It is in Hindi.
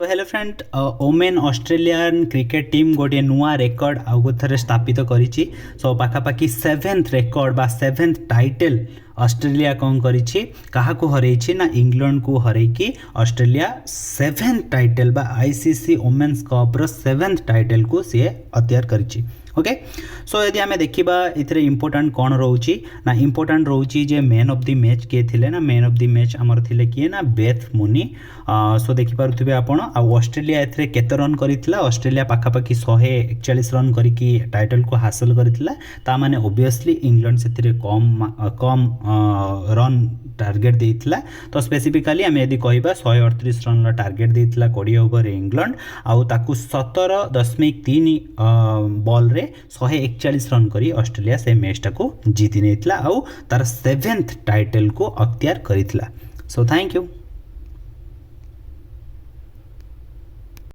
तो hello friend, women Australian cricket team गोटे नुआ रेकर्ड आउ थे स्थापित करिछि। सो पाखापाखि 7th रेकर्ड बा 7th टाइटल ऑस्ट्रेलिया कौन करिछि काहाकू हरैछि ना इंग्लैंड को हरैकी ऑस्ट्रेलिया 7th टाइटल बा आईसीसी वुमेन्स कप रो 7th टाइटल को सी अत्यार करिछि। ओके, सो यदि आम देखा ये इंपोर्टाट कौन रोचे ना इंपोर्टाट रोचे जे मैन ऑफ द मैच किए थे ना मैन ऑफ द मैच आमर थिले किए ना बेथ मुनी। सो देखिपे आपण ऑस्ट्रेलिया ए केते रन करथिला ऑस्ट्रेलिया पाखापाखि 141 रन करके टाइटल को हासिल करथिला। माने ओबियसली इंग्लैंड से कम रन टार्गेट देइथिला। तो स्पेसिफिकली आम यदि कहबा 138 रन टार्गेट देइथिला 20 ओवर इंग्लैंड आउ ताकू 17.3 बॉल रे 141 रन करी ऑस्ट्रेलिया से मैचटा को जीति नेथिला आउ तार 7th टाइटल को अख्तियार करिथिला। So thank you.